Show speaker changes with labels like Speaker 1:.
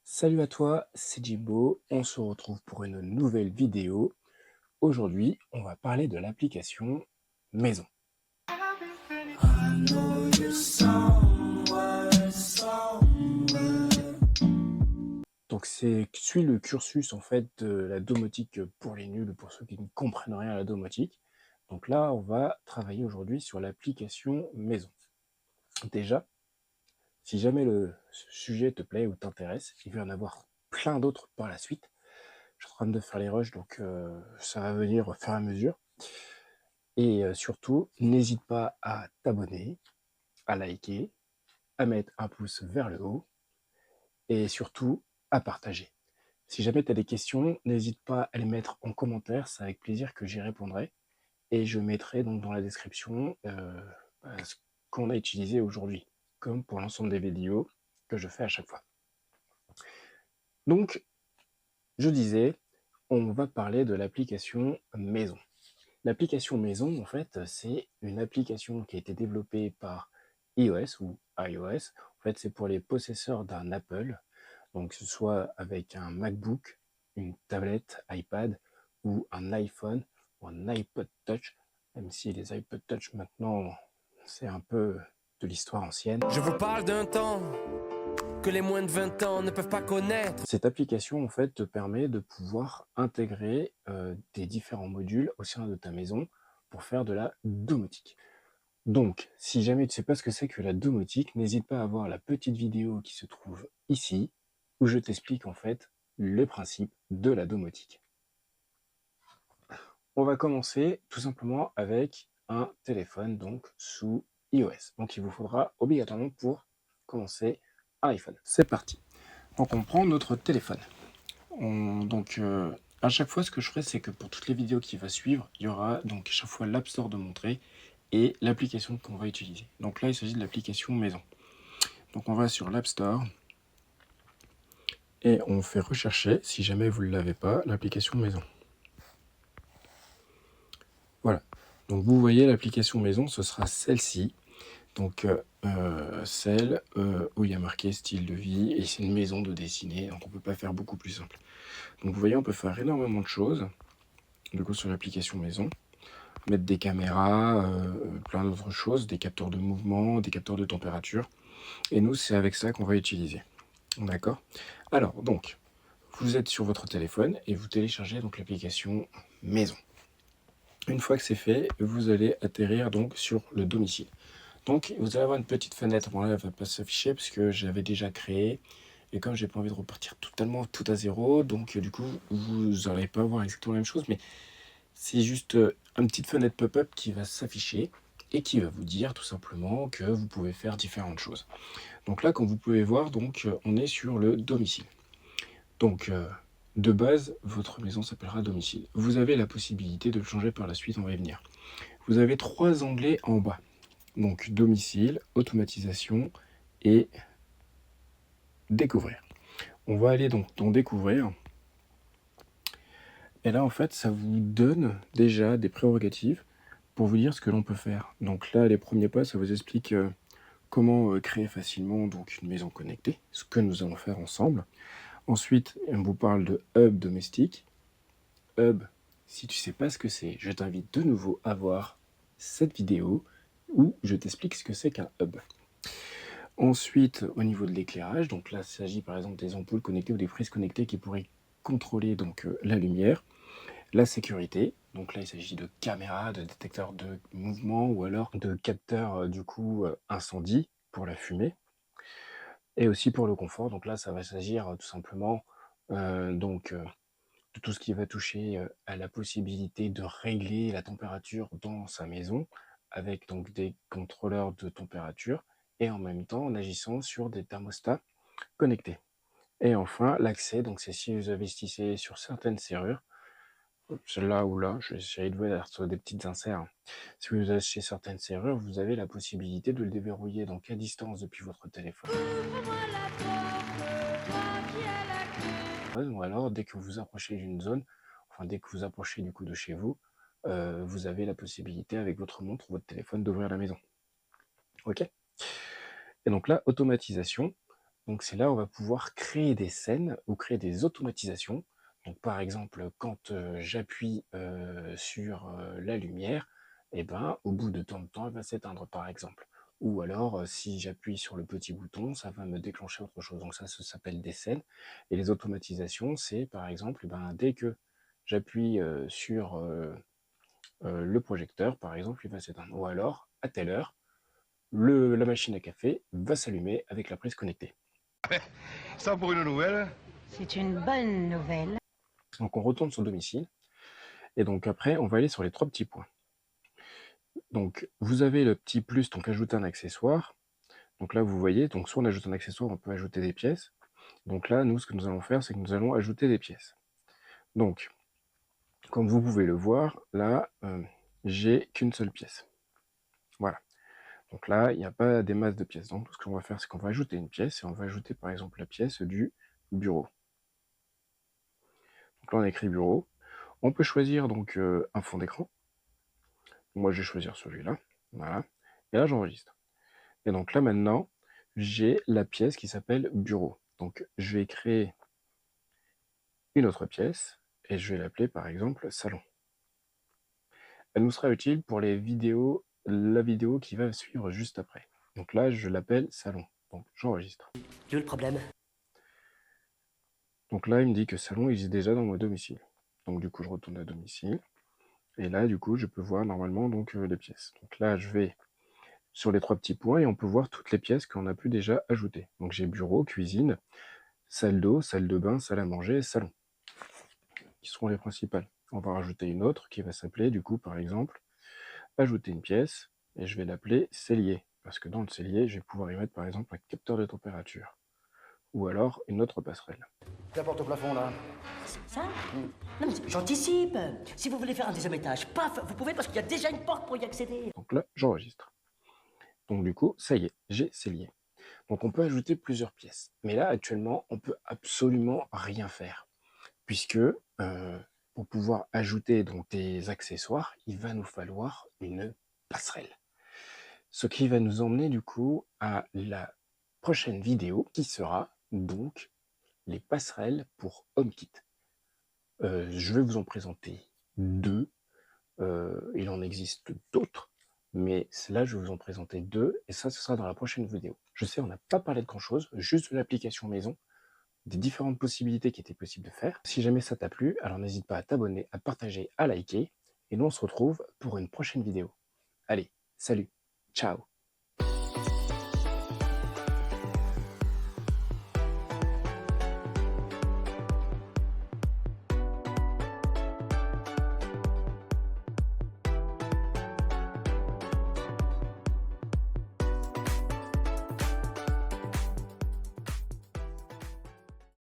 Speaker 1: Salut à toi, c'est Jimbo, on se retrouve pour une nouvelle vidéo. Aujourd'hui, on va parler de l'application Maison. Donc suit le cursus en fait de la domotique pour les nuls, pour ceux qui ne comprennent rien à la domotique. Donc là, on va travailler aujourd'hui sur l'application Maison. Déjà, si jamais le sujet te plaît ou t'intéresse, il va y en avoir plein d'autres par la suite. Je suis en train de faire les rushs, donc ça va venir au fur et à mesure. Et surtout, n'hésite pas à t'abonner, à liker, à mettre un pouce vers le haut et surtout à partager. Si jamais tu as des questions, n'hésite pas à les mettre en commentaire, c'est avec plaisir que j'y répondrai. Et je mettrai donc dans la description ce qu'on a utilisé aujourd'hui, comme pour l'ensemble des vidéos que je fais à chaque fois. Donc, je disais, on va parler de l'application Maison. L'application Maison, en fait, c'est une application qui a été développée par iOS ou iOS. En fait, c'est pour les possesseurs d'un Apple, donc que ce soit avec un MacBook, une tablette, iPad ou un iPhone ou un iPod Touch, même si les iPod Touch maintenant, c'est un peu de l'histoire ancienne.
Speaker 2: Je vous parle d'un temps que les moins de 20 ans ne peuvent pas connaître.
Speaker 1: Cette application, en fait, te permet de pouvoir intégrer des différents modules au sein de ta maison pour faire de la domotique. Donc, si jamais tu ne sais pas ce que c'est que la domotique, n'hésite pas à voir la petite vidéo qui se trouve ici, où je t'explique en fait le principe de la domotique. On va commencer tout simplement avec un téléphone donc sous iOS. Donc il vous faudra obligatoirement pour commencer un iPhone. C'est parti. Donc on prend notre téléphone. À chaque fois ce que je ferai, c'est que pour toutes les vidéos qui vont suivre, il y aura donc à chaque fois l'App Store de montrer et l'application qu'on va utiliser. Donc là, il s'agit de l'application Maison. Donc on va sur l'App Store et on fait rechercher, si jamais vous ne l'avez pas, l'application Maison. Voilà. Donc vous voyez l'application Maison, ce sera celle-ci. Donc celle où il y a marqué style de vie et c'est une maison de dessiner, donc on ne peut pas faire beaucoup plus simple. Donc vous voyez, on peut faire énormément de choses du coup sur l'application Maison. Mettre des caméras, plein d'autres choses, des capteurs de mouvement, des capteurs de température. Et nous, c'est avec ça qu'on va utiliser. D'accord? Alors, donc, vous êtes sur votre téléphone et vous téléchargez donc l'application Maison. Une fois que c'est fait, vous allez atterrir donc sur le domicile. Donc, vous allez avoir une petite fenêtre. Bon, là, elle ne va pas s'afficher parce que j'avais déjà créé. Et comme j'ai pas envie de repartir totalement tout à zéro, donc du coup, vous n'allez pas voir exactement la même chose, mais c'est juste une petite fenêtre pop-up qui va s'afficher et qui va vous dire tout simplement que vous pouvez faire différentes choses. Donc là, comme vous pouvez voir, donc, on est sur le domicile. Donc, de base, votre maison s'appellera domicile. Vous avez la possibilité de le changer par la suite, on va y venir. Vous avez 3 onglets en bas. Donc, domicile, automatisation et découvrir. On va aller donc dans découvrir. Et là, en fait, ça vous donne déjà des prérogatives pour vous dire ce que l'on peut faire. Donc là, les premiers pas, ça vous explique comment créer facilement donc une maison connectée, ce que nous allons faire ensemble. Ensuite, on vous parle de hub domestique. Hub, si tu sais pas ce que c'est, je t'invite de nouveau à voir cette vidéo où je t'explique ce que c'est qu'un hub. Ensuite, au niveau de l'éclairage, donc là, il s'agit par exemple des ampoules connectées ou des prises connectées qui pourraient contrôler donc la lumière. La sécurité, donc là il s'agit de caméras, de détecteurs de mouvement ou alors de capteurs du coup incendie pour la fumée. Et aussi pour le confort, donc là ça va s'agir tout simplement de tout ce qui va toucher à la possibilité de régler la température dans sa maison avec donc des contrôleurs de température et en même temps en agissant sur des thermostats connectés. Et enfin l'accès, donc c'est si vous investissez sur certaines serrures, celle-là ou là, je vais essayer de voir sur des petites inserts. Si vous achetez certaines serrures, vous avez la possibilité de le déverrouiller donc à distance depuis votre téléphone. Ou alors, dès que vous approchez d'une zone, enfin dès que vous approchez du coup de chez vous, vous avez la possibilité avec votre montre ou votre téléphone d'ouvrir la maison. Ok? Et donc là, automatisation. Donc c'est là où on va pouvoir créer des scènes ou créer des automatisations. Donc par exemple, quand j'appuie sur la lumière, et ben, au bout de tant de temps, elle va s'éteindre par exemple. Ou alors, si j'appuie sur le petit bouton, ça va me déclencher autre chose. Donc ça s'appelle des scènes. Et les automatisations, c'est par exemple, ben, dès que j'appuie sur le projecteur, par exemple, il va s'éteindre. Ou alors, à telle heure, la machine à café va s'allumer avec la prise connectée.
Speaker 3: Ça pour une nouvelle.
Speaker 4: C'est une bonne nouvelle.
Speaker 1: Donc on retourne sur le domicile, et donc après on va aller sur les 3 petits points. Donc vous avez le petit plus, donc ajouter un accessoire. Donc là vous voyez, donc soit on ajoute un accessoire, on peut ajouter des pièces. Donc là, nous, ce que nous allons faire, c'est que nous allons ajouter des pièces. Donc, comme vous pouvez le voir, là, j'ai qu'une seule pièce. Voilà. Donc là, il n'y a pas des masses de pièces. Donc ce qu'on va faire, c'est qu'on va ajouter une pièce, et on va ajouter par exemple la pièce du bureau. Donc là, on écrit bureau. On peut choisir donc un fond d'écran. Moi, je vais choisir celui-là. Voilà. Et là, j'enregistre. Et donc là, maintenant, j'ai la pièce qui s'appelle bureau. Donc, je vais créer une autre pièce et je vais l'appeler par exemple salon. Elle nous sera utile pour les vidéos, la vidéo qui va suivre juste après. Donc là, je l'appelle salon. Donc, j'enregistre.
Speaker 5: Tu veux le problème?
Speaker 1: Donc là, il me dit que salon existe déjà dans mon domicile. Donc du coup, je retourne à domicile. Et là, du coup, je peux voir normalement donc les pièces. Donc là, je vais sur les 3 petits points et on peut voir toutes les pièces qu'on a pu déjà ajouter. Donc j'ai bureau, cuisine, salle d'eau, salle de bain, salle à manger et salon, qui seront les principales. On va rajouter une autre qui va s'appeler, du coup, par exemple, ajouter une pièce, et je vais l'appeler cellier, parce que dans le cellier, je vais pouvoir y mettre, par exemple, un capteur de température, ou alors une autre passerelle.
Speaker 3: La porte au plafond là.
Speaker 5: Ça? Non, mais j'anticipe. Si vous voulez faire un deuxième étage, paf, vous pouvez parce qu'il y a déjà une porte pour y accéder.
Speaker 1: Donc là, j'enregistre. Donc du coup, ça y est, j'ai cellier. Donc on peut ajouter plusieurs pièces. Mais là, actuellement, on peut absolument rien faire. Puisque pour pouvoir ajouter donc des accessoires, il va nous falloir une passerelle. Ce qui va nous emmener du coup à la prochaine vidéo qui sera donc les passerelles pour HomeKit. Je vais vous en présenter 2. Il en existe d'autres, mais là je vais vous en présenter 2 et ça ce sera dans la prochaine vidéo. Je sais, on n'a pas parlé de grand chose, juste de l'application maison, des différentes possibilités qui étaient possibles de faire. Si jamais ça t'a plu, alors n'hésite pas à t'abonner, à partager, à liker, et nous on se retrouve pour une prochaine vidéo. Allez, salut, ciao.